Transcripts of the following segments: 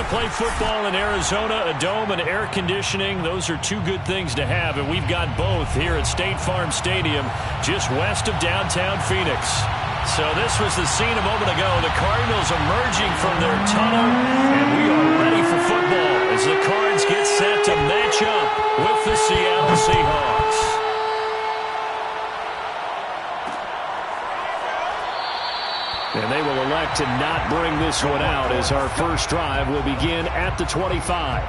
play football in Arizona, a dome and air conditioning, those are two good things to have, and we've got both here at State Farm Stadium, just west of downtown Phoenix. So this was the scene a moment ago. The Cardinals emerging from their tunnel, and we are ready for football as the Cards get set to match up with the Seattle Seahawks. And they will elect to not bring this one out as our first drive will begin at the 25.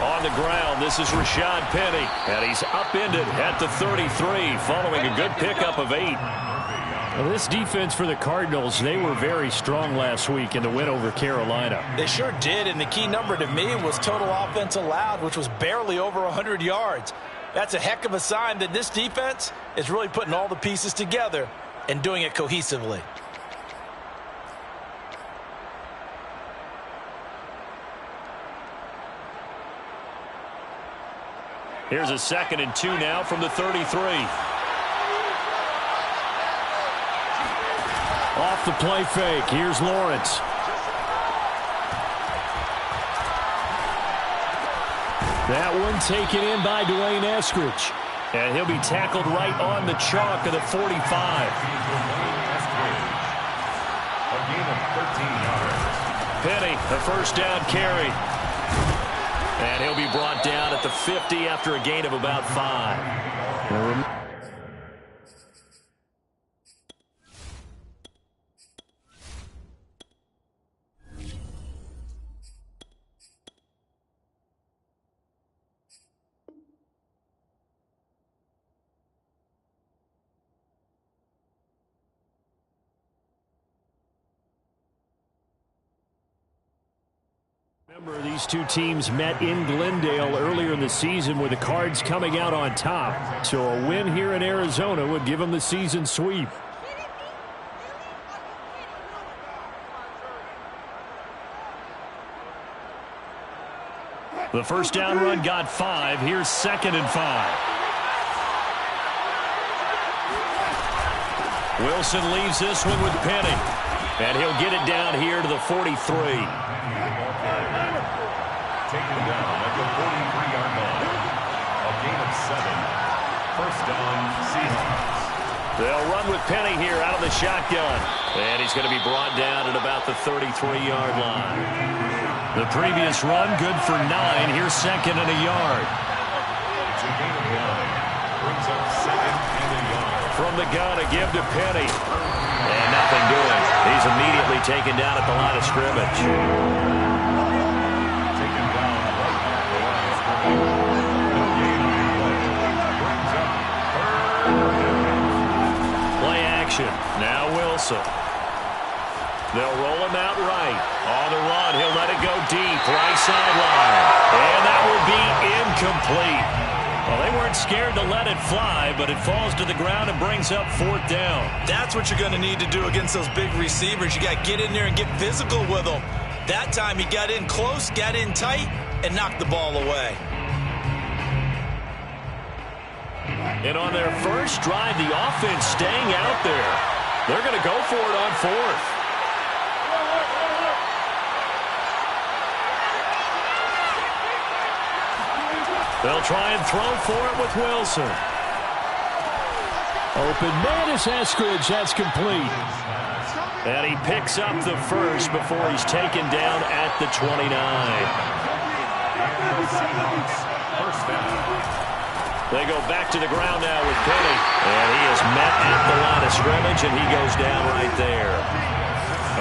On the ground, this is Rashad Penny, and he's upended at the 33 following a good pickup of 8. Well, this defense for the Cardinals, they were very strong last week in the win over Carolina. They sure did, and the key number to me was total offense allowed, which was barely over 100 yards. That's a heck of a sign that this defense is really putting all the pieces together and doing it cohesively. Here's a 2nd and 2 now from the 33. Off the play fake. Here's Lawrence. That one taken in by Dwayne Eskridge. And he'll be tackled right on the chalk of the 45. A gain of 13 yards. Penny, the first down carry. And he'll be brought down at the 50 after a gain of about 5. Remember, these two teams met in Glendale earlier in the season with the Cards coming out on top. So a win here in Arizona would give them the season sweep. The first down run got 5. Here's 2nd and 5. Wilson leaves this one with Penny. And he'll get it down here to the 43. Taken down at the 43-yard line. A gain of 7. First down, Seahawks. They'll run with Penny here out of the shotgun. And he's going to be brought down at about the 33-yard line. The previous run good for 9. Here's 2nd and a yard. It's a gain of 9. Brings up 2nd and a yard. From the gun, a give to Penny. And nothing doing. He's immediately taken down at the line of scrimmage. Now Wilson. They'll roll him out right. On the run, he'll let it go deep. Right sideline. And that will be incomplete. Well, they weren't scared to let it fly, but it falls to the ground and brings up 4th down. That's what you're going to need to do against those big receivers. You got to get in there and get physical with them. That time he got in close, got in tight, and knocked the ball away. And on their first drive, the offense staying out there. They're going to go for it on 4th. They'll try and throw for it with Wilson. Open man is Eskridge. That's complete. And he picks up the first before he's taken down at the 29. First down. They go back to the ground now with Penny. And he is met at the line of scrimmage, and he goes down right there.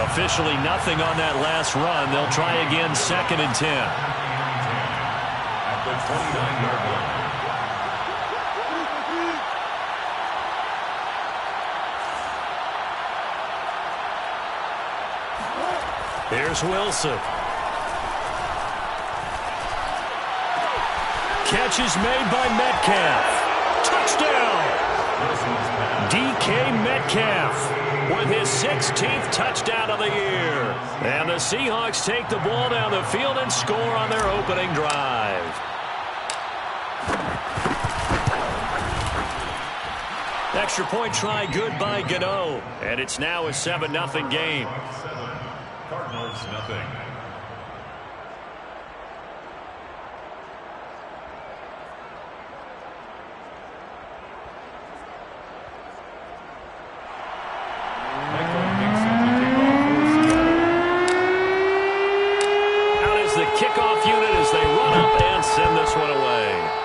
Officially nothing on that last run. They'll try again 2nd and 10. At the 29-yard line. Here's Wilson. Catch is made by Metcalf. Touchdown! DK Metcalf with his 16th touchdown of the year. And the Seahawks take the ball down the field and score on their opening drive. Extra point try good by Gano. And it's now a 7-0 game. Cardinals, nothing. Out is the kickoff unit as they run up and send this one away.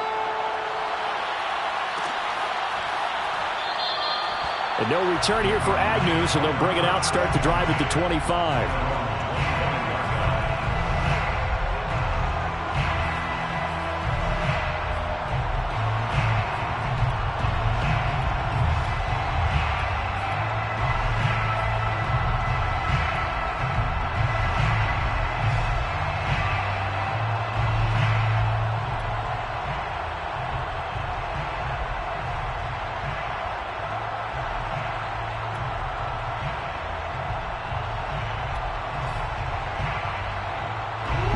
And no return here for Agnew, so they'll bring it out, start the drive at the 25.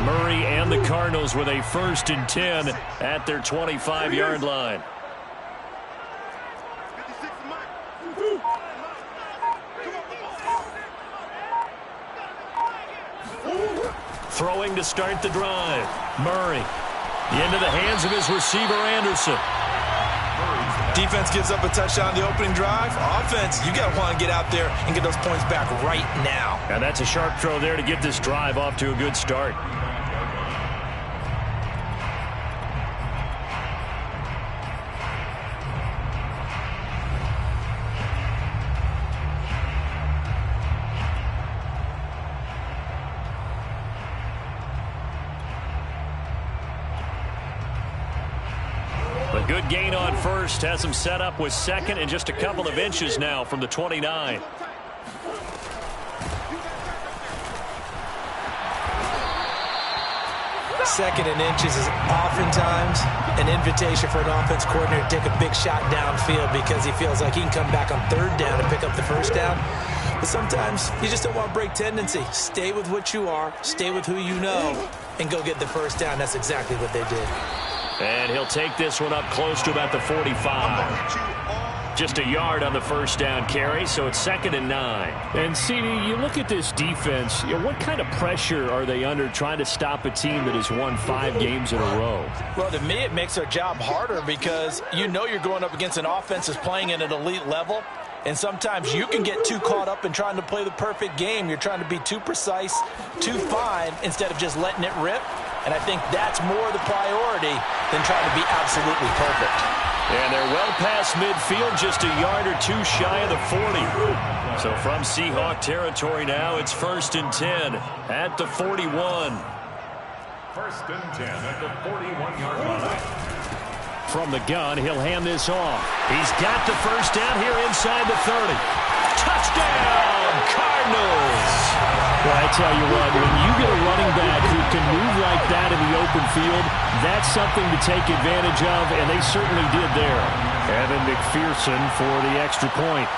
Murray and the Cardinals with a 1st and 10 at their 25-yard line. Throwing to start the drive. Murray into the hands of his receiver, Anderson. Defense gives up a touchdown the opening drive. Offense, you got to want to get out there and get those points back right now. And that's a sharp throw there to get this drive off to a good start. A good gain on first, has him set up with 2nd and just a couple of inches now from the 29. Second and inches is oftentimes an invitation for an offense coordinator to take a big shot downfield because he feels like he can come back on 3rd down and pick up the 1st down. But sometimes you just don't want to break tendency. Stay with what you are, stay with who you know, and go get the 1st down. That's exactly what they did. And he'll take this one up close to about the 45. Just a yard on the 1st down carry, so it's 2nd and 9. And, CD, you look at this defense, what kind of pressure are they under trying to stop a team that has won 5 games in a row? Well, to me, it makes their job harder because you know you're going up against an offense that's playing at an elite level. And sometimes you can get too caught up in trying to play the perfect game. You're trying to be too precise, too fine, instead of just letting it rip. And I think that's more the priority than trying to be absolutely perfect. And they're well past midfield, just a yard or 2 shy of the 40. So from Seahawk territory now, it's 1st and 10 at the 41. 1st and 10 at the 41-yard line. From the gun, he'll hand this off. He's got the 1st down here inside the 30. Touchdown, Cardinals! Well, I tell you what, when you get a running back who can move like that in the open field, that's something to take advantage of, and they certainly did there. Evan McPherson for the extra point.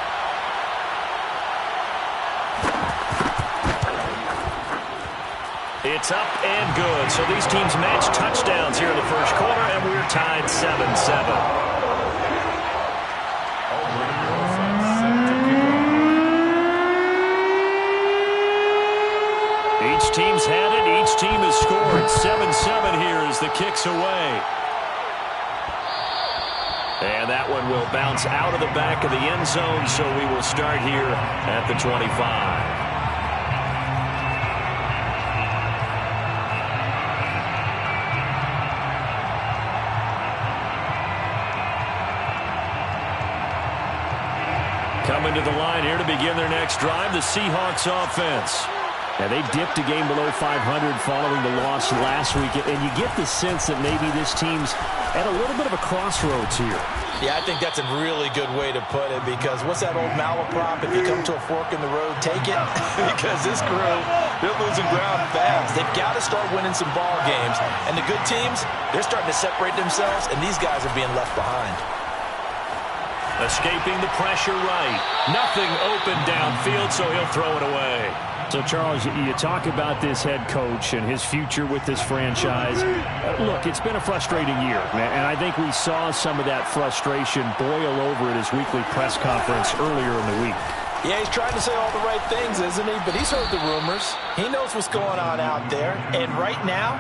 It's up and good. So these teams match touchdowns here in the 1st quarter, and we're tied 7-7. Each team's had it. Each team has scored. 7-7 here as the kick's away. And that one will bounce out of the back of the end zone, so we will start here at the 25. Coming to the line here to begin their next drive, the Seahawks offense. And they dipped a game below 500 following the loss last week. And you get the sense that maybe this team's at a little bit of a crossroads here. Yeah, I think that's a really good way to put it because what's that old malaprop? If you come to a fork in the road, take it. Because this crew They're losing ground fast. They've got to start winning some ball games. And the good teams, they're starting to separate themselves, and these guys are being left behind. Escaping the pressure right. Nothing open downfield, so he'll throw it away. So, Charles, you talk about this head coach and his future with this franchise. Look, it's been a frustrating year, and I think we saw some of that frustration boil over at his weekly press conference earlier in the week. Yeah, he's trying to say all the right things, isn't he? But he's heard the rumors. He knows what's going on out there. And right now,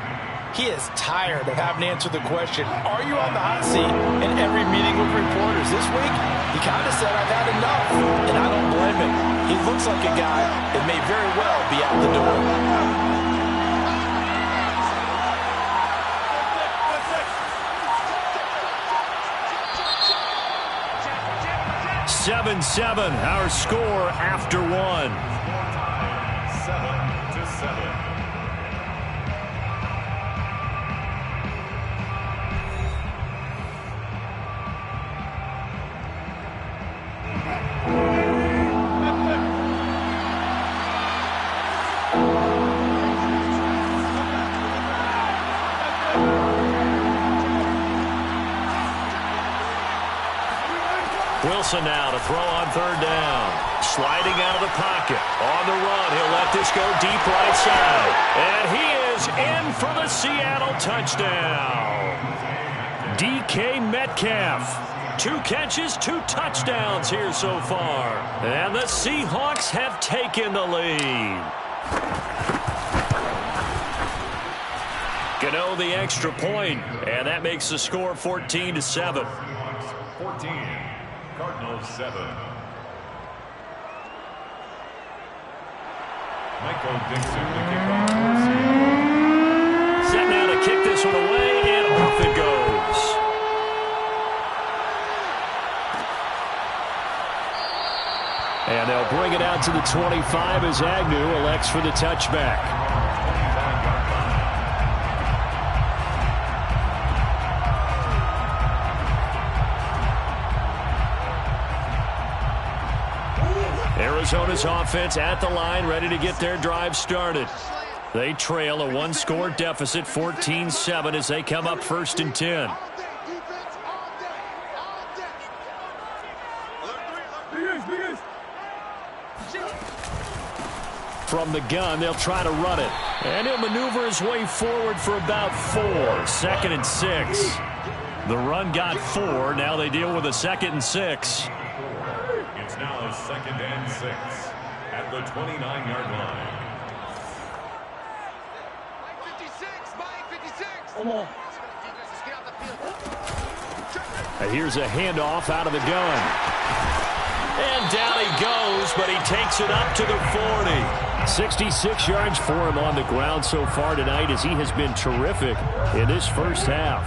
he is tired of having to answer the question, are you on the hot seat in every meeting with reporters? This week, he kind of said, I've had enough. And I don't blame him. He looks like a guy that may very well be out the door. 7-7, our score after one. 7-7. Wilson now to throw on third down. Sliding out of the pocket. On the run, he'll let this go deep right side. And he is in for the Seattle touchdown. DK Metcalf. 2 catches, 2 touchdowns here so far. And the Seahawks have taken the lead. Gano the extra point, and that makes the score 14-7. 14. Cardinals 7. Michael Dixon to kick off for Seattle. Set now to kick this one away, and off it goes. And they'll bring it out to the 25 as Agnew elects for the touchback. Arizona's offense at the line, ready to get their drive started. They trail a 1-score deficit, 14-7, as they come up 1st and 10. From the gun, they'll try to run it. And he'll maneuver his way forward for about 4. 2nd and 6. The run got 4. Now they deal with a 2nd and 6. It's now 2nd and 6 at the 29-yard line. And here's a handoff out of the gun. And down he goes, but he takes it up to the 40. 66 yards for him on the ground so far tonight, as he has been terrific in this first half.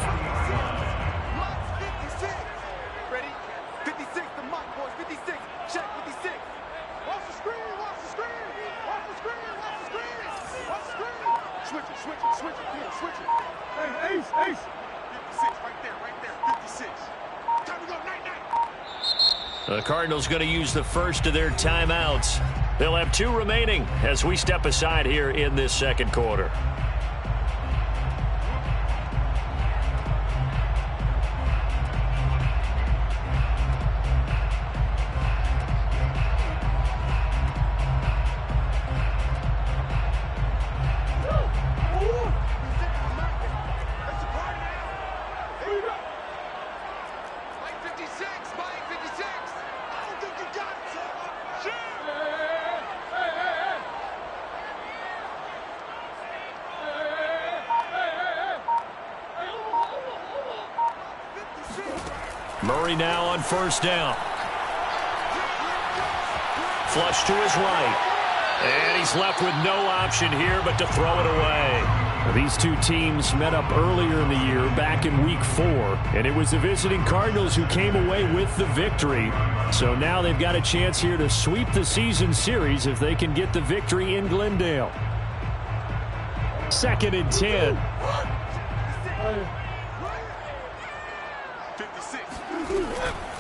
The Cardinals going to use the first of their timeouts. They'll have 2 remaining as we step aside here in this second quarter. Murray now on 1st down. Flush to his right. And he's left with no option here but to throw it away. These 2 teams met up earlier in the year, back in week 4. And it was the visiting Cardinals who came away with the victory. So now they've got a chance here to sweep the season series if they can get the victory in Glendale. 2nd and 10.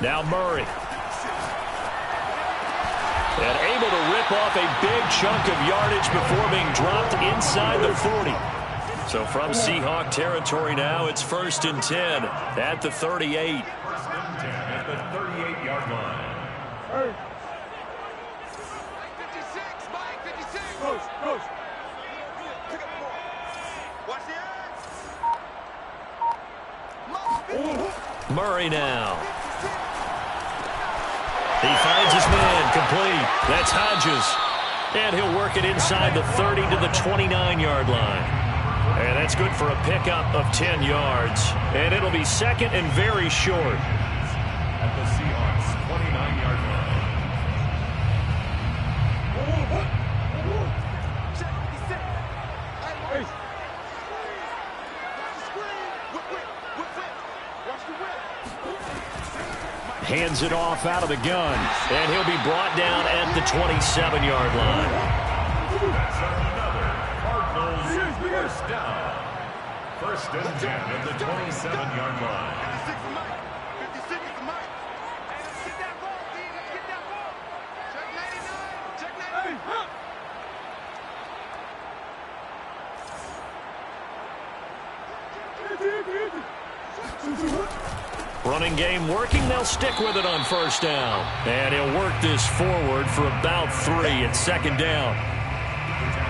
Now Murray. And able to rip off a big chunk of yardage before being dropped inside the 40. So from Seahawk territory now, it's 1st and 10 at the 38. 1st and 10 at the 38-yard line. 56, Mike, 56. Push. Pick up the ball. Watch the eyes. Murray now. He finds his man, complete. That's Hodges. And he'll work it inside the 30 to the 29-yard line. And that's good for a pickup of 10 yards. And it'll be 2nd and very short. At the Seahawks 29-yard line. Hands it off out of the gun. And he'll be brought down at the 27-yard line. That's another Cardinals first down. 1st and 10 at the 27-yard line. 56 is Mike. 56 is Mike. Hey, let's get that ball, D. Let's get that ball. Check 99. Check 99. Running game working. They'll stick with it on 1st down. And he'll work this forward for about 3 at 2nd down.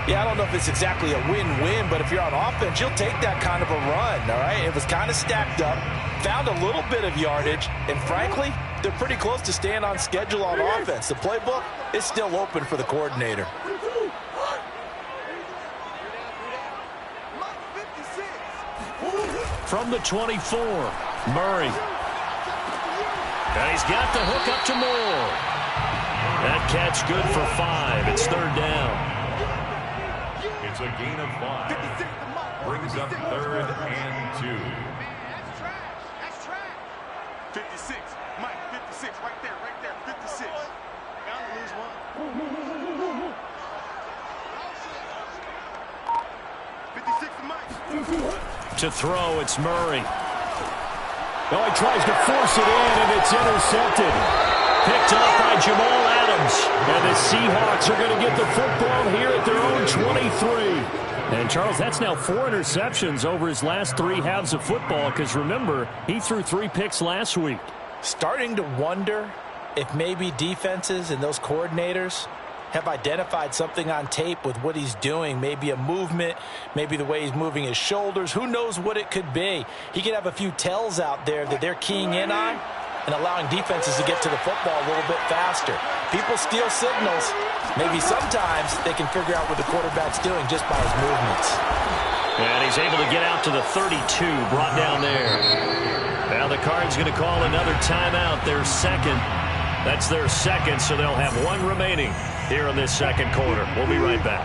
Yeah, I don't know if it's exactly a win-win, but if you're on offense, you'll take that kind of a run, all right? It was kind of stacked up, found a little bit of yardage, and frankly, they're pretty close to staying on schedule on offense. The playbook is still open for the coordinator. From the 24, Murray. And he's got the hook up to Moore. That catch good for 5. It's 3rd down. It's a gain of 5. Brings up 3rd and 2. That's trash. That's trash. 56. Mike, 56. Right there. 56. Bound to lose one. 56 to Mike. To throw, it's Murray. Oh, he tries to force it in, and it's intercepted. Picked up by Jamal Adams. And the Seahawks are going to get the football here at their own 23. And, Charles, that's now 4 interceptions over his last 3 halves of football, because, remember, he threw 3 picks last week. Starting to wonder if maybe defenses and those coordinators have identified something on tape with what he's doing. Maybe a movement, maybe the way he's moving his shoulders. Who knows what it could be? He could have a few tells out there that they're keying in on and allowing defenses to get to the football a little bit faster. People steal signals. Maybe sometimes they can figure out what the quarterback's doing just by his movements. And he's able to get out to the 32, brought down there. Now the Cards going to call another timeout, their 2nd. That's their 2nd, so they'll have 1 remaining here in this 2nd quarter. We'll be right back.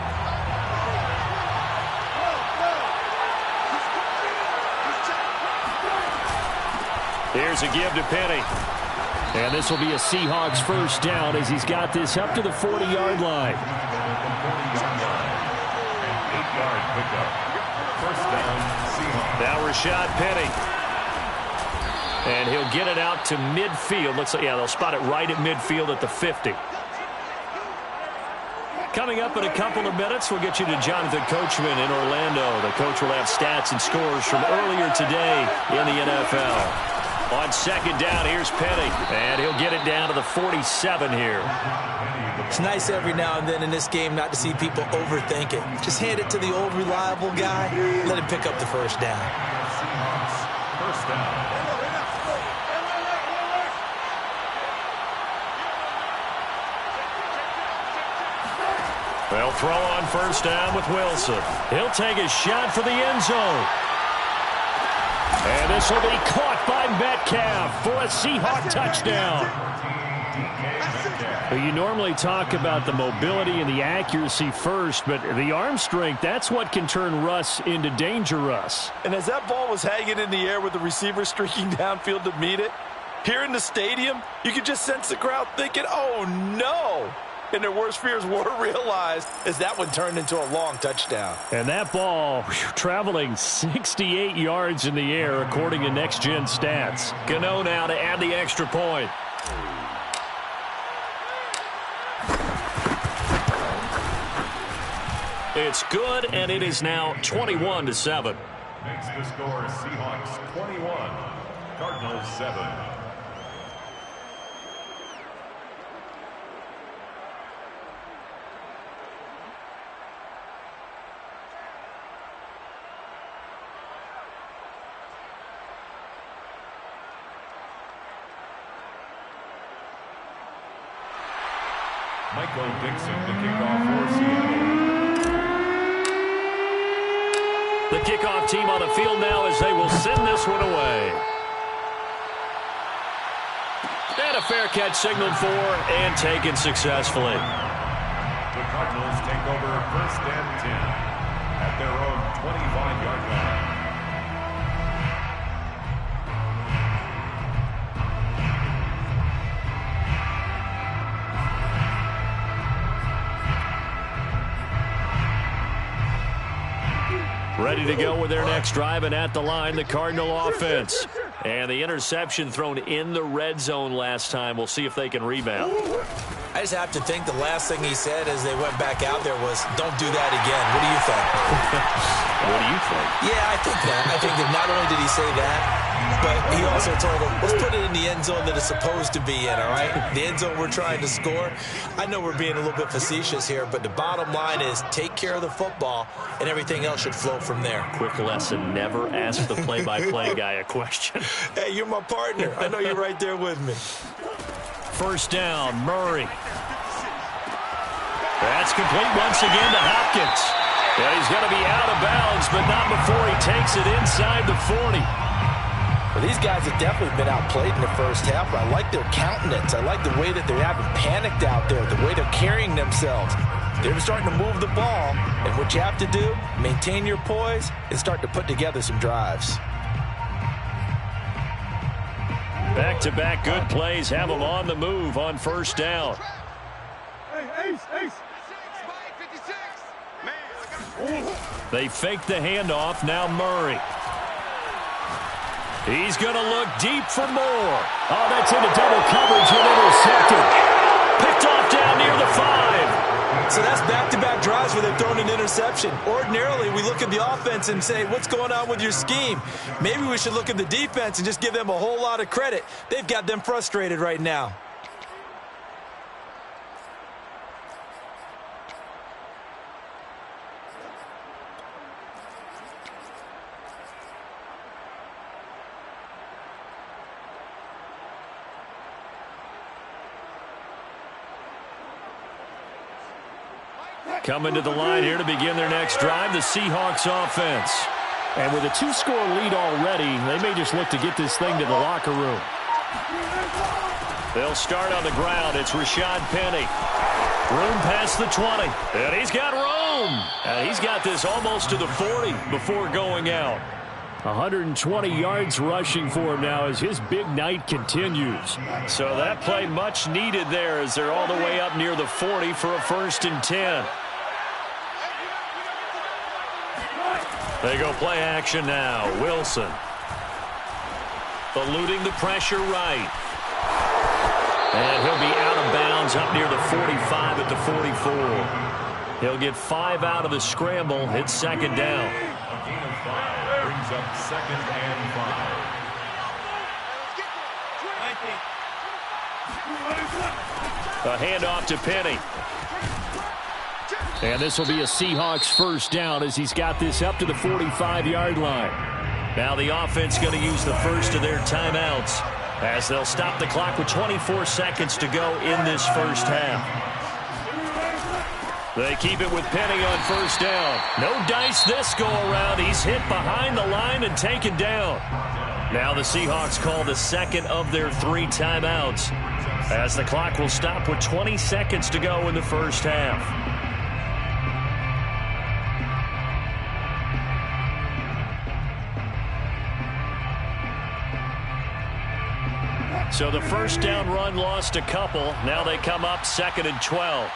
Here's a give to Penny. And this will be a Seahawks 1st down as he's got this up to the 40-yard line. 8-yard pickup. 1st down, Seahawks. Now Rashad Penny. And he'll get it out to midfield. Looks like, yeah, they'll spot it right at midfield at the 50. Coming up in a couple of minutes, we'll get you to Jonathan Coachman in Orlando. The coach will have stats and scores from earlier today in the NFL. On 2nd down, here's Penny. And he'll get it down to the 47 here. It's nice every now and then in this game not to see people overthink it. Just hand it to the old reliable guy. Let him pick up the 1st down. Seahawks 1st down. They'll throw on 1st down with Wilson. He'll take a shot for the end zone. And this will be caught by Metcalf for a Seahawk touchdown. Well, you normally talk about the mobility and the accuracy first, but the arm strength, that's what can turn Russ into danger Russ. And as that ball was hanging in the air with the receiver streaking downfield to meet it, here in the stadium, you could just sense the crowd thinking, oh, no. And their worst fears were realized as that one turned into a long touchdown. And that ball traveling 68 yards in the air, according to Next Gen Stats. Gano now to add the extra point. It's good, and it is now 21-7. Makes the score Seahawks 21, Cardinals 7. Michael Dixon to kick off for Seattle. The kickoff team on the field now as they will send this one away. And a fair catch signaled for and taken successfully. The Cardinals take over 1st and 10 at their own 25-yard line. Ready to go with their next drive, and at the line, the Cardinal offense. And the interception thrown in the red zone last time. We'll see if they can rebound. I just have to think the last thing he said as they went back out there was, don't do that again. What do you think? What do you think? Yeah, I think that. I think that not only did he say that, but he also told them, let's put it in the end zone that it's supposed to be in, all right? The end zone we're trying to score. I know we're being a little bit facetious here, but the bottom line is take care of the football, and everything else should flow from there. Quick lesson, never ask the play-by-play guy a question. Hey, you're my partner. I know you're right there with me. First down, Murray. That's complete once again to Hopkins. And he's going to be out of bounds, but not before he takes it inside the 40. Well, these guys have definitely been outplayed in the first half, but I like their countenance. I like the way that they haven't panicked out there, the way they're carrying themselves. They're starting to move the ball, and what you have to do, maintain your poise and start to put together some drives. Back-to-back good plays have them on the move on first down. They fake the handoff. Now Murray. He's going to look deep for more. Oh, that's into double coverage and intercepted. Picked off down near the 5. So that's back-to-back drives where they've thrown an interception. Ordinarily, we look at the offense and say, what's going on with your scheme? Maybe we should look at the defense and just give them a whole lot of credit. They've got them frustrated right now. Coming to the line here to begin their next drive, the Seahawks offense. And with a 2-score lead already, they may just look to get this thing to the locker room. They'll start on the ground. It's Rashad Penny. Room past the 20. And he's got room. And he's got this almost to the 40 before going out. 120 yards rushing for him now as his big night continues. So that play much needed there as they're all the way up near the 40 for a 1st and 10. They go play action now. Wilson. Eluding the pressure right. And he'll be out of bounds up near the 45 at the 44. He'll get 5 out of the scramble. It's 2nd down. A gain of 5 brings up 2nd and 5. A handoff to Penny. And this will be a Seahawks 1st down as he's got this up to the 45-yard line. Now the offense going to use the first of their timeouts as they'll stop the clock with 24 seconds to go in this first half. They keep it with Penny on 1st down. No dice this go-around. He's hit behind the line and taken down. Now the Seahawks call the 2nd of their 3 timeouts as the clock will stop with 20 seconds to go in the first half. So the 1st down run lost a couple. Now they come up 2nd and 12.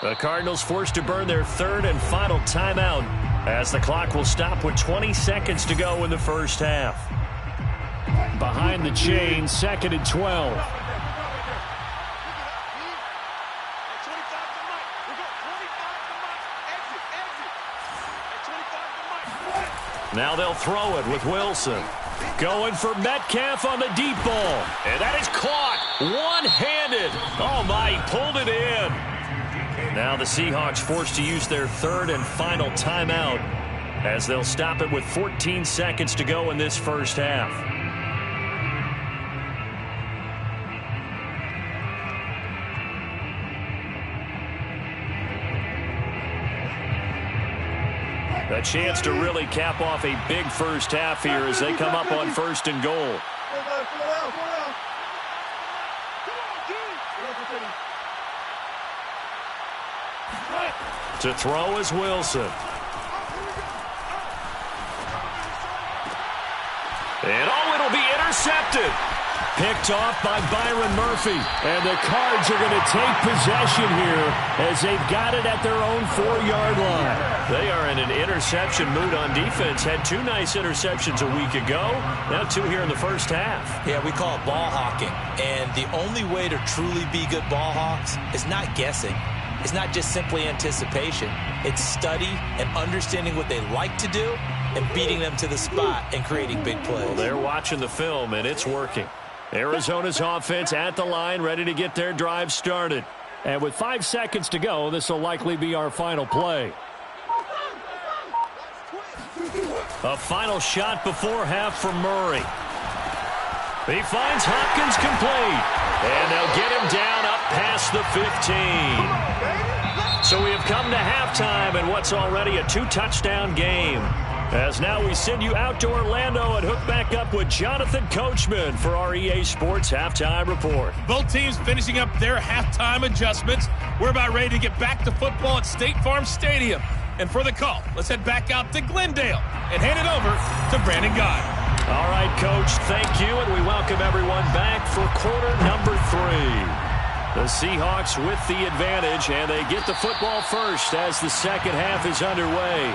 The Cardinals forced to burn their 3rd and final timeout as the clock will stop with 20 seconds to go in the first half. Behind the chain, 2nd and 12. Now they'll throw it with Wilson. Going for Metcalf on the deep ball. And that is caught one-handed. Oh, my, he pulled it in. Now the Seahawks forced to use their third and final timeout as they'll stop it with 14 seconds to go in this first half. A chance to really cap off a big first half here as they come up on first and goal. To throw is Wilson. And oh, it'll be intercepted. Picked off by Byron Murphy. And the Cards are going to take possession here as they've got it at their own 4-yard line. They are in an interception mood on defense. Had 2 nice interceptions a week ago. Now 2 here in the first half. Yeah, we call it ball hawking. And the only way to truly be good ball hawks is not guessing. It's not just simply anticipation. It's study and understanding what they like to do and beating them to the spot and creating big plays. Well, they're watching the film, and it's working. Arizona's offense at the line, ready to get their drive started. And with 5 seconds to go, this will likely be our final play. A final shot before half from Murray. He finds Hopkins complete. And they'll get him down up past the 15. So we have come to halftime in what's already a 2-touchdown game. As now we send you out to Orlando and hook back up with Jonathan Coachman for our EA Sports Halftime Report. Both teams finishing up their halftime adjustments. We're about ready to get back to football at State Farm Stadium. And for the call, let's head back out to Glendale and hand it over to Brandon Gaudin. All right, Coach, thank you, and we welcome everyone back for quarter number 3. The Seahawks with the advantage, and they get the football first as the second half is underway.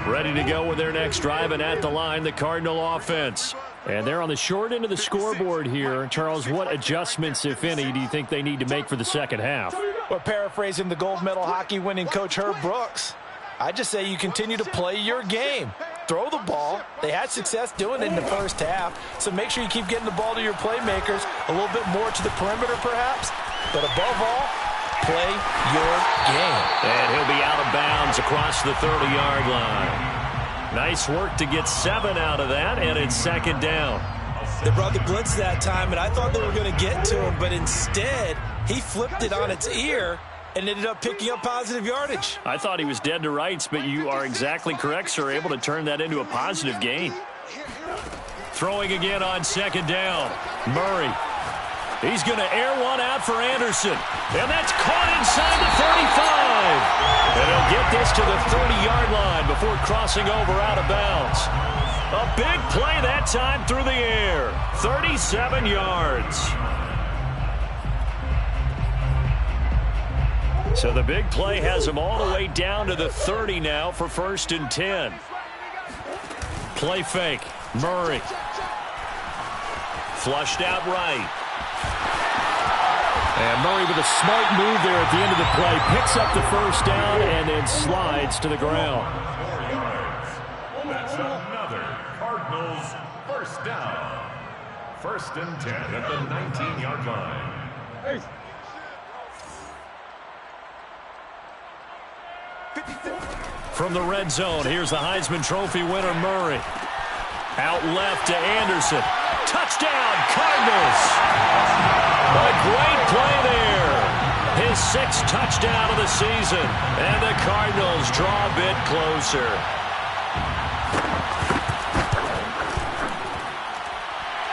Ready to go with their next drive, and at the line, the Cardinal offense. And they're on the short end of the scoreboard here. Charles, what adjustments, if any, do you think they need to make for the second half? Well, paraphrasing the gold medal hockey winning coach Herb Brooks, I just say you continue to play your game. Throw the ball. They had success doing it in the first half, so make sure you keep getting the ball to your playmakers, a little bit more to the perimeter perhaps, but above all, play your game. And he'll be out of bounds across the 30-yard line. Nice work to get 7 out of that, and it's second down. They brought the blitz that time, and I thought they were going to get to him, but instead, he flipped it on its ear and ended up picking up positive yardage. I thought he was dead to rights, but you are exactly correct, sir, able to turn that into a positive gain. Throwing again on second down. Murray. He's going to air one out for Anderson. And that's caught inside the 35. And he'll get this to the 30-yard line before crossing over out of bounds. A big play that time through the air. 37 yards. So the big play has him all the way down to the 30 now for first and 10. Play fake. Murray. Flushed out right. And Murray with a smart move there at the end of the play. Picks up the first down and then slides to the ground. 4 yards. That's another Cardinals first down. First and 10 at the 19-yard line. From the red zone, here's the Heisman Trophy winner, Murray. Out left to Anderson. Touchdown, Cardinals! A great play there. His 6th touchdown of the season. And the Cardinals draw a bit closer.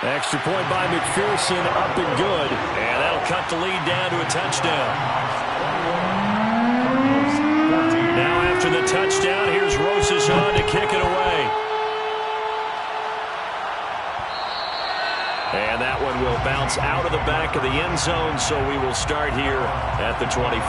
Extra point by McPherson, up and good. And that'll cut the lead down to a touchdown. Now after the touchdown, here's Rosas to kick it away. And that one will bounce out of the back of the end zone, so we will start here at the 25.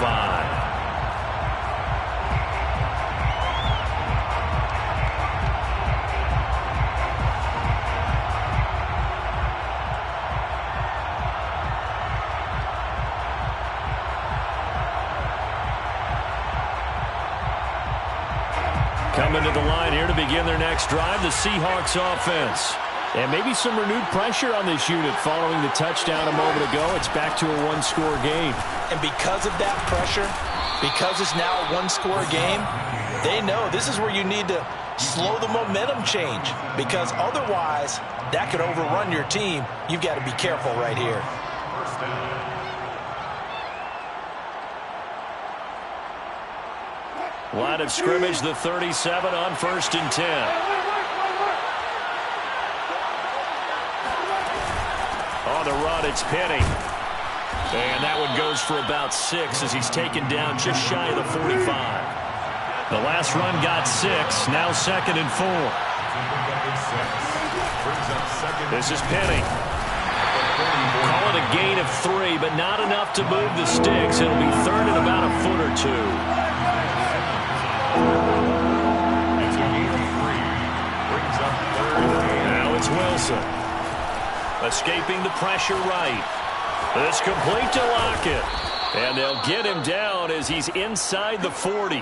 coming to the line here to begin their next drive, the Seahawks offense. And maybe some renewed pressure on this unit following the touchdown a moment ago. It's back to a one-score game. And because of that pressure, because it's now a one-score game, they know this is where you need to slow the momentum change, because otherwise that could overrun your team. You've got to be careful right here. First down. Line of scrimmage, the 37 on 1st and 10. On the run, it's Penny. And that one goes for about 6 as he's taken down just shy of the 45. The last run got 6, now 2nd and 4. This is Penny. Call it a gain of 3, but not enough to move the sticks. It'll be 3rd and about a foot or 2. It's a gain of 3. Brings up 3rd and 8. Now it's Wilson. Escaping the pressure right. It's complete to Lockett. And they'll get him down as he's inside the 40.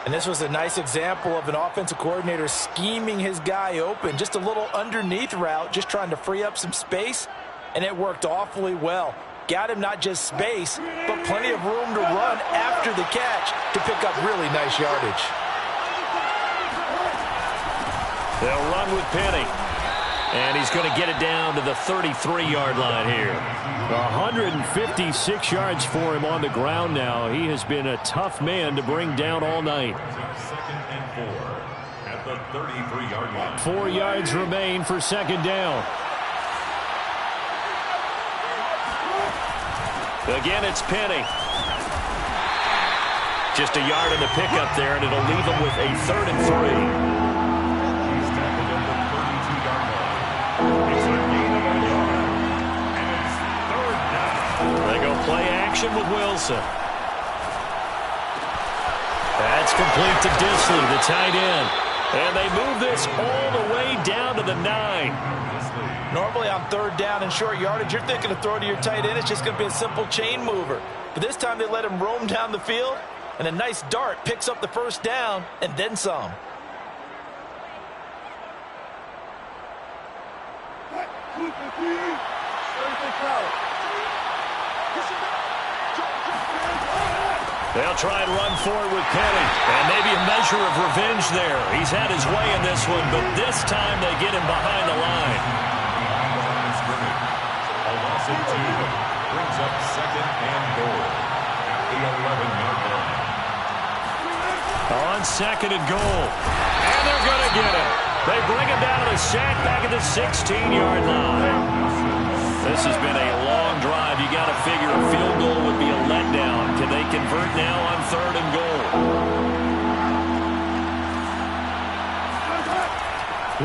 And this was a nice example of an offensive coordinator scheming his guy open. Just a little underneath route, just trying to free up some space. And it worked awfully well. Got him not just space, but plenty of room to run after the catch to pick up really nice yardage. They'll run with Penny. And he's going to get it down to the 33-yard line here. 156 yards for him on the ground now. He has been a tough man to bring down all night. 2nd and 4 at the 33-yard line. 4 yards remain for 2nd down. Again, it's Penny. Just a yard in the pickup there, and it'll leave him with a 3rd and 3. He's tackled at the 32-yard line. It's a gain of a yard. And it's 3rd down. They go play action with Wilson. That's complete to Disley, the tight end. And they move this all the way down to the 9. Normally on 3rd down and short yardage, you're thinking to throw to your tight end. It's just going to be a simple chain mover. But this time they let him roam down the field, and a nice dart picks up the 1st down and then some. They'll try and run forward with Penny. And maybe a measure of revenge there. He's had his way in this one, but this time they get him behind the line. A loss of 2 brings up 2nd and goal at the 11-yard line. On 2nd and goal. And they're going to get it. They bring him down to the sack back at the 16-yard line. This has been a long drive. You got to figure a field goal would be a letdown. Can they convert now on 3rd and goal?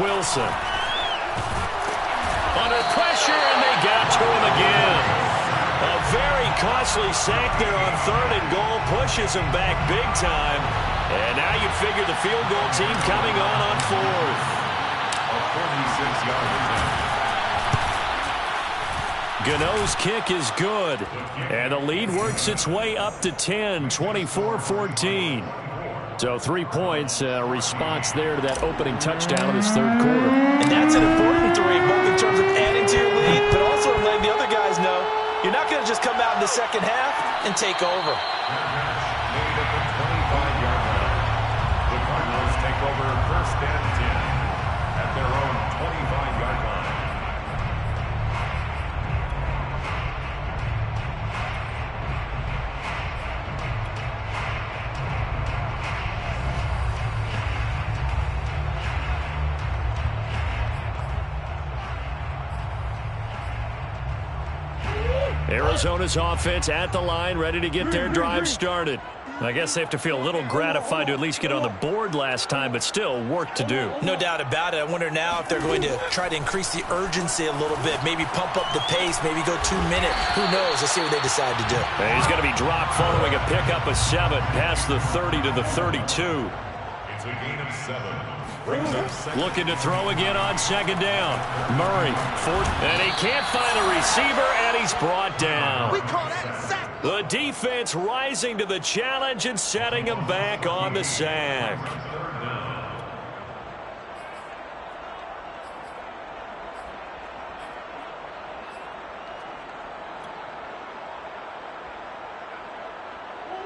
Wilson. Under pressure, and they got to him again. A very costly sack there on 3rd and goal. Pushes him back big time. And now you figure the field goal team coming on 4th. A 46-yard attempt. Gano's kick is good. And the lead works its way up to 10, 24-14. So 3 points, response there to that opening touchdown of this 3rd quarter. And that's an important 3, both in terms of adding to your lead, but also letting the other guys know you're not going to just come out in the second half and take over. Made at the 25-yard line. The Cardinals take over 1st and 10 at their own 25-yard line. Arizona's offense at the line, ready to get their drive started. I guess they have to feel a little gratified to at least get on the board last time, but still work to do. No doubt about it. I wonder now if they're going to try to increase the urgency a little bit, maybe pump up the pace, maybe go 2-minute. Who knows? Let's see what they decide to do. And he's going to be dropped following a pickup of 7 past the 30 to the 32. It's a gain of 7. Brings up 2nd. Looking to throw again on 2nd down. Murray, and he can't find a receiver, and he's brought down. We call that a sack. The defense rising to the challenge and setting him back on the sack.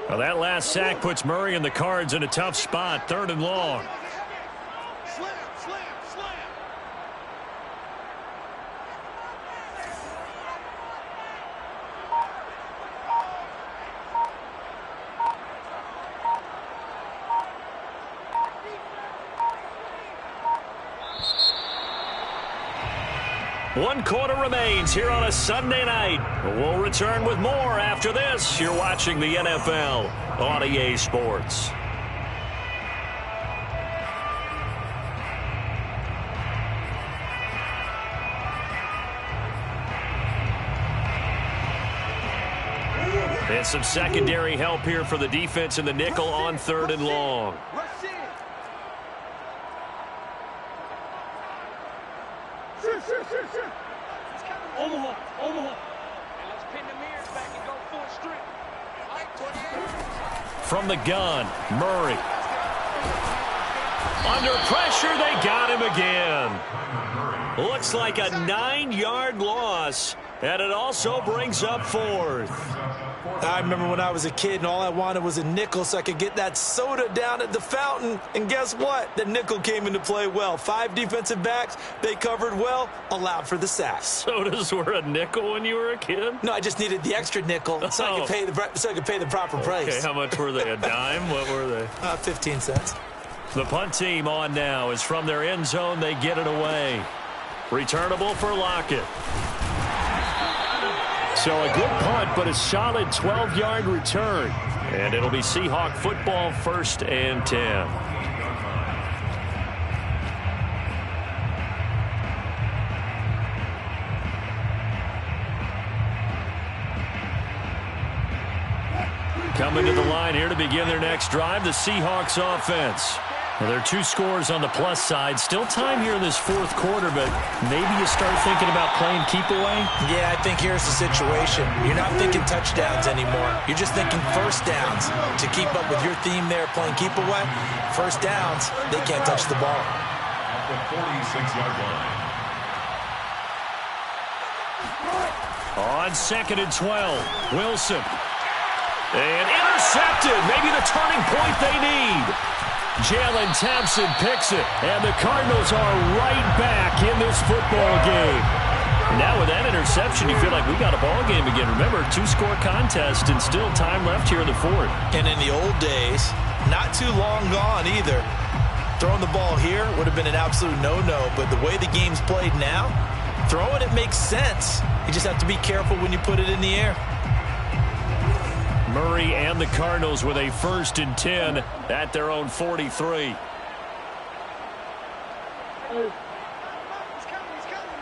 Well, that last sack puts Murray and the Cards in a tough spot, 3rd and long. Slam, slam, slam. One quarter remains here on a Sunday night. We'll return with more after this. You're watching the NFL on EA Sports. And some secondary help here for the defense in the nickel on 3rd and long. Rush in. Sure. Omaha. And let's pin the mirrors back and go full strip. From the gun, Murray. Under pressure, they got him again. Looks like a 9-yard loss, and it also brings up 4th. I remember when I was a kid and all I wanted was a nickel so I could get that soda down at the fountain. And guess what? The nickel came into play well. 5 defensive backs, they covered well, allowed for the sacks. Sodas were a nickel when you were a kid? No, I just needed the extra nickel so I could pay the proper price. Okay, how much were they? A dime? What were they? 15 cents. The punt team on now is from their end zone. They get it away. Returnable for Lockett. So a good punt, but a solid 12-yard return. And it'll be Seahawk football, 1st and 10. Coming to the line here to begin their next drive, the Seahawks offense. Well, there are 2 scores on the plus side. Still time here in this 4th quarter, but maybe you start thinking about playing keep away? Yeah, I think here's the situation. You're not thinking touchdowns anymore. You're just thinking first downs. To keep up with your theme there, playing keep away, first downs, they can't touch the ball. At the 46-yard line. On 2nd and 12, Wilson. And intercepted. Maybe the turning point they need. Jalen Thompson picks it, and the Cardinals are right back in this football game. Now with that interception, you feel like we got a ball game again. Remember, 2-score contest and still time left here in the 4th. And in the old days, not too long gone either. Throwing the ball here would have been an absolute no-no, but the way the game's played now, throwing it makes sense. You just have to be careful when you put it in the air. Murray and the Cardinals with a 1st and 10 at their own 43. He's coming.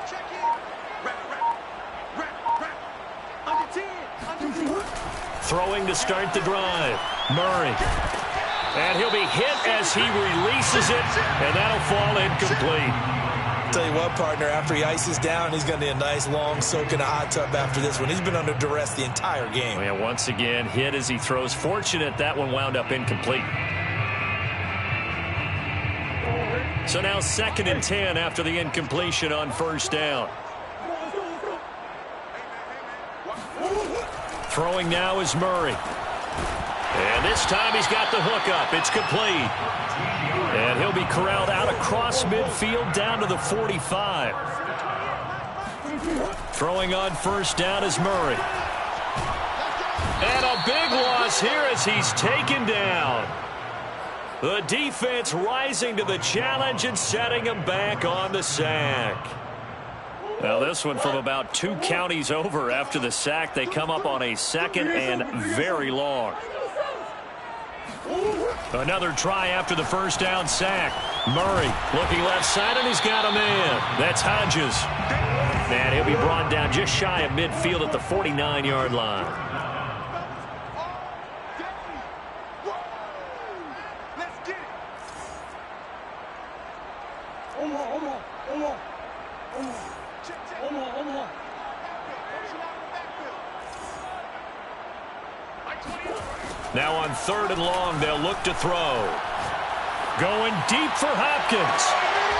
Check in. Wrap. Under 10. Throwing to start the drive. Murray. And he'll be hit as he releases it, and that'll fall incomplete. Tell you what, partner, after he ices down, he's going to need a nice long soak in a hot tub after this one. He's been under duress the entire game. Yeah, once again, hit as he throws. Fortunate that one wound up incomplete. So now 2nd and 10 after the incompletion on 1st down. Throwing now is Murray. And this time he's got the hook up. It's complete. And he'll be corralled out across midfield down to the 45. Throwing on 1st down is Murray. And a big loss here as he's taken down. The defense rising to the challenge and setting him back on the sack. Now this one from about 2 counties over after the sack. They come up on a 2nd and very long. Another try after the 1st down sack. Murray looking left side, and he's got a man. That's Hodges. And he'll be brought down just shy of midfield at the 49-yard line. Let's get it. Check. Now on 3rd and long, they'll look to throw. Going deep for Hopkins.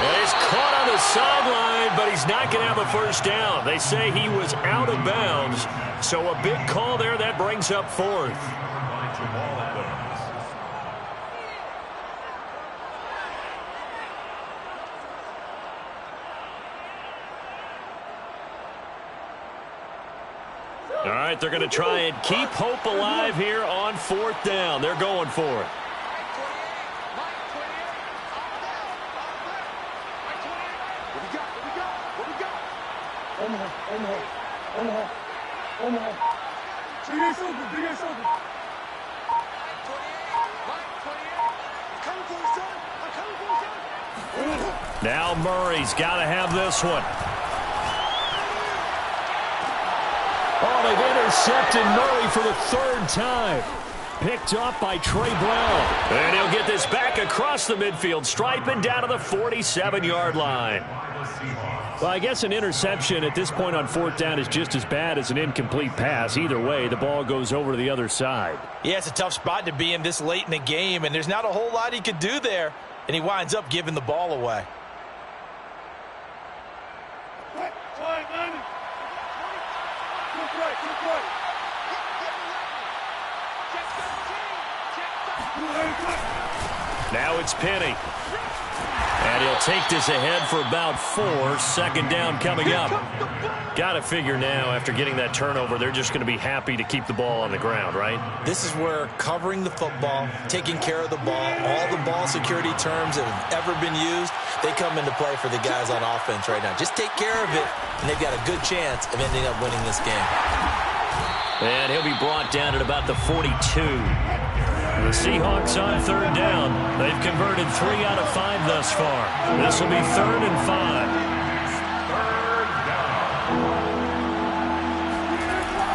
And he's caught on the sideline, but he's not going to have a first down. They say he was out of bounds. So a big call there. That brings up 4th. All right, they're going to try and keep hope alive here on 4th down. They're going for it. Now Murray's got to have this one. Oh, they've intercepted Murray for the 3rd time. Picked up by Trey Brown. And he'll get this back across the midfield stripe and down to the 47-yard line. Well, I guess an interception at this point on 4th down is just as bad as an incomplete pass. Either way, the ball goes over to the other side. Yeah, it's a tough spot to be in this late in the game, and there's not a whole lot he could do there, and he winds up giving the ball away. Now it's Penny. And he'll take this ahead for about 4. 2nd down coming up. Got to figure now, after getting that turnover, they're just going to be happy to keep the ball on the ground, right? This is where covering the football, taking care of the ball, all the ball security terms that have ever been used, they come into play for the guys on offense right now. Just take care of it, and they've got a good chance of ending up winning this game. And he'll be brought down at about the 42. The Seahawks on 3rd down. They've converted 3 out of 5 thus far. This will be 3rd and 5. 3rd down.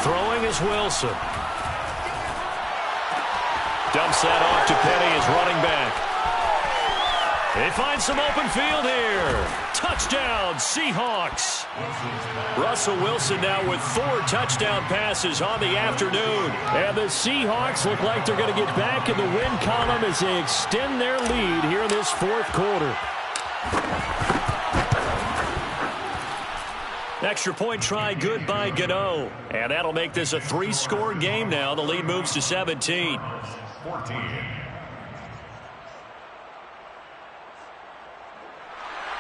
Throwing is Wilson. Dumps that off to Penny as running back. They find some open field here. Touchdown, Seahawks. Russell Wilson now with 4 touchdown passes on the afternoon. And the Seahawks look like they're going to get back in the win column as they extend their lead here in this 4th quarter. Extra point try good by Gano. And that'll make this a 3-score game now. The lead moves to 17. 14.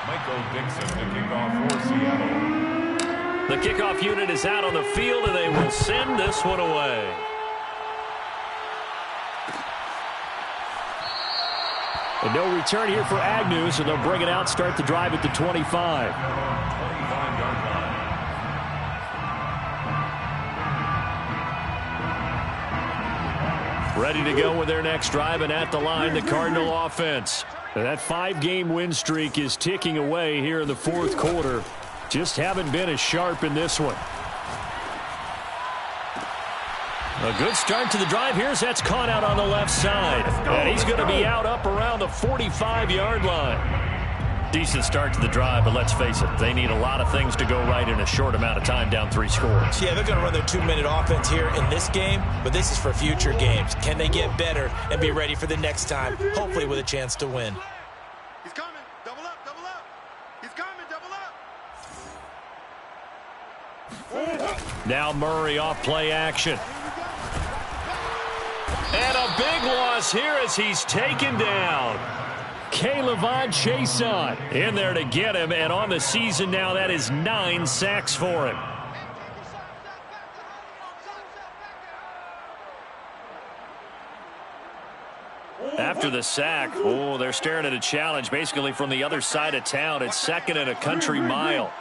Michael Dixon to kick off for Seattle. The kickoff unit is out on the field, and they will send this one away. And no return here for Agnew, so they'll bring it out, start the drive at the 25. 25-yard line. Ready to go with their next drive, and at the line, the Cardinal offense. That 5-game win streak is ticking away here in the 4th quarter. Just haven't been as sharp in this one. A good start to the drive. Here's that's caught out on the left side. And he's going to be out up around the 45-yard line. Decent start to the drive, but let's face it, they need a lot of things to go right in a short amount of time, down 3 scores. Yeah, they're going to run their 2-minute offense here in this game, but this is for future games. Can they get better and be ready for the next time, hopefully with a chance to win? He's coming. Double up, double up. He's coming, double up. Now Murray off play action. And a big loss here as he's taken down. K'Lavon Chaisson in there to get him, and on the season now, that is 9 sacks for him. After the sack, oh, they're staring at a challenge basically from the other side of town. It's 2nd and a country mile.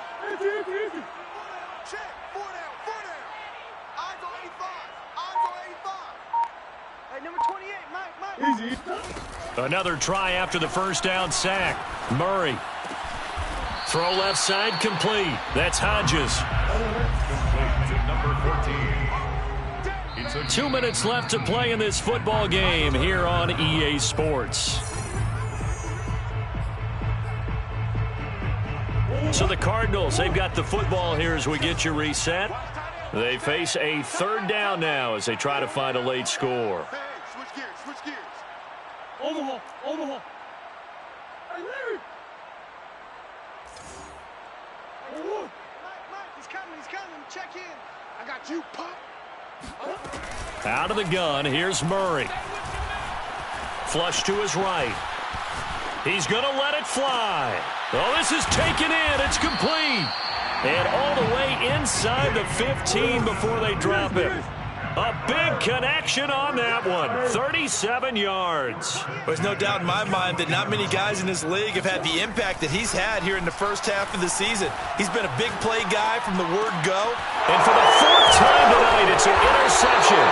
Check. 4 down, 4 down. Eyes on 85. Eyes on 85. Hey, number 28, Mike. Easy. Another try after the first down sack. Murray. Throw left side complete. That's Hodges. Complete to number 14. 2 minutes left to play in this football game here on EA Sports. So the Cardinals, they've got the football here as we get you reset. They face a 3rd down now as they try to find a late score. Switch gears. Switch gears. Overhaul. Overhaul. Hey, Larry. Mike, he's coming. He's coming. Check in. I got you, Pop. Out of the gun, here's Murray. Flush to his right. He's going to let it fly. Oh, this is taken in. It's complete. And all the way inside the 15 before they drop it. A big connection on that one. 37 yards. There's no doubt in my mind that not many guys in this league have had the impact that he's had here in the first half of the season. He's been a big play guy from the word go. And for the fourth time tonight, it's an interception.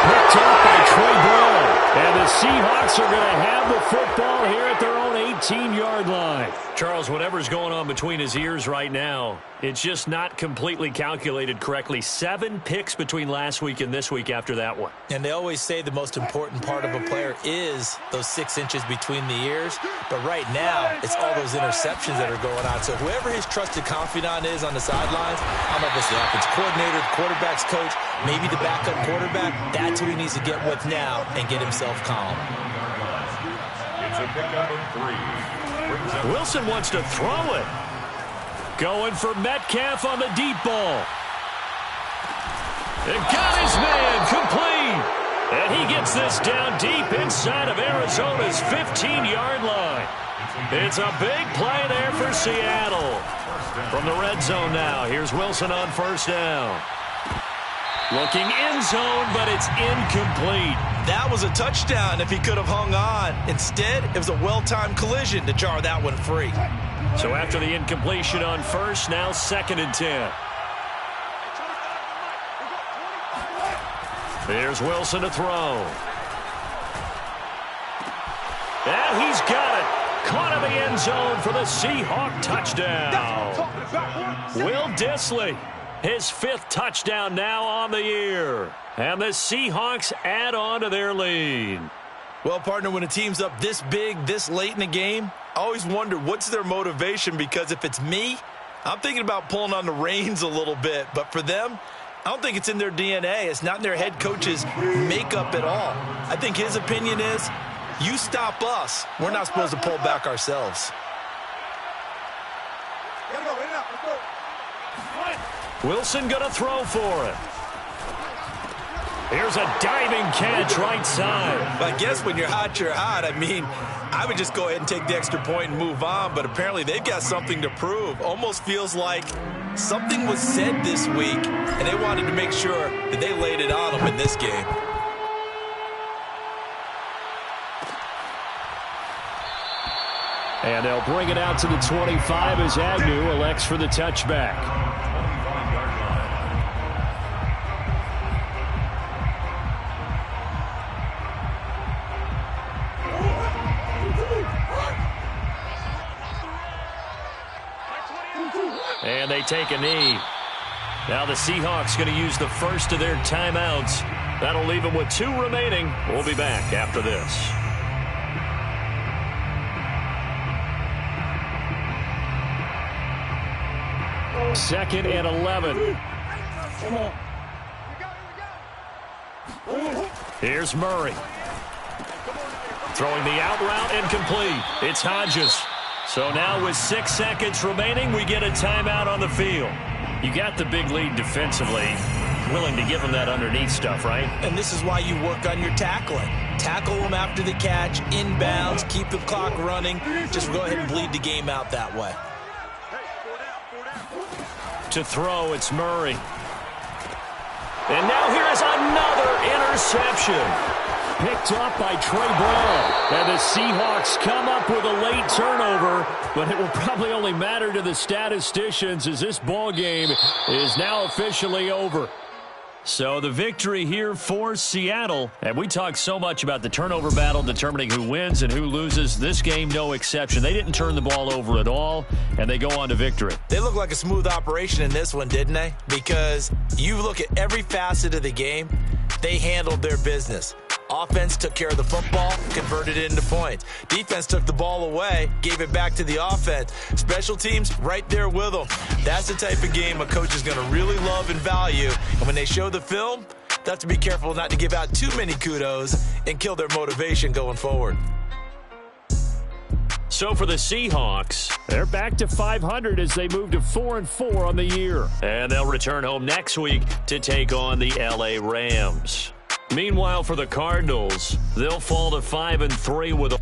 Picked up by Trey Brown. And the Seahawks are going to have the football here at their own 18-yard line. Charles, whatever's going on between his ears right now, it's just not completely calculated correctly. 7 picks between last week and this week after that one. And they always say the most important part of a player is those 6 inches between the ears. But right now, it's all those interceptions that are going on. So whoever his trusted confidant is on the sidelines, I don't know if it's the offensive coordinator, the quarterback's coach, maybe the backup quarterback, that's who he needs to get with now and get himself calm. It's a pickup of 3. Wilson wants to throw it. Going for Metcalf on the deep ball. And got his man complete. And he gets this down deep inside of Arizona's 15-yard line. It's a big play there for Seattle. From the red zone now, here's Wilson on first down. Looking end zone, but it's incomplete. That was a touchdown if he could have hung on. Instead, it was a well-timed collision to jar that one free. So after the incompletion on first, now 2nd and 10. Here's Wilson to throw. And he's got it. Caught in the end zone for the Seahawk touchdown. Will Dissly. His 5th touchdown now on the year. And the Seahawks add on to their lead. Well, partner, when a team's up this big, this late in the game, I always wonder what's their motivation, because if it's me, I'm thinking about pulling on the reins a little bit. But for them, I don't think it's in their DNA. It's not in their head coach's makeup at all. I think his opinion is, you stop us, we're not supposed to pull back ourselves. Wilson going to throw for it. Here's a diving catch right side. But I guess when you're hot, you're hot. I mean, I would just go ahead and take the extra point and move on, but apparently they've got something to prove. Almost feels like something was said this week, and they wanted to make sure that they laid it on them in this game. And they'll bring it out to the 25 as Agnew elects for the touchback. And they take a knee. Now the Seahawks going to use the first of their timeouts. That'll leave them with 2 remaining. We'll be back after this. Second and 11. Here's Murray. Throwing the out route incomplete. It's Hodges. So now with 6 seconds remaining, we get a timeout on the field. You got the big lead defensively. Willing to give them that underneath stuff, right? And this is why you work on your tackling. Tackle them after the catch, inbounds, keep the clock running. Just go ahead and bleed the game out that way. To throw, it's Murray. And now here is another interception. Picked up by Trey Brown. And the Seahawks come up with a late turnover, but it will probably only matter to the statisticians as this ball game is now officially over. So the victory here for Seattle. And we talked so much about the turnover battle determining who wins and who loses. This game, no exception. They didn't turn the ball over at all, and they go on to victory. They look like a smooth operation in this one, didn't they? Because you look at every facet of the game, they handled their business. Offense took care of the football, converted it into points. Defense took the ball away, gave it back to the offense. Special teams, right there with them. That's the type of game a coach is going to really love and value. And when they show the film, They have to be careful not to give out too many kudos and kill their motivation going forward. So for the Seahawks, they're back to 500 as they move to 4-4 on the year. And they'll return home next week to take on the LA Rams. Meanwhile, for the Cardinals, they'll fall to 5-3 with a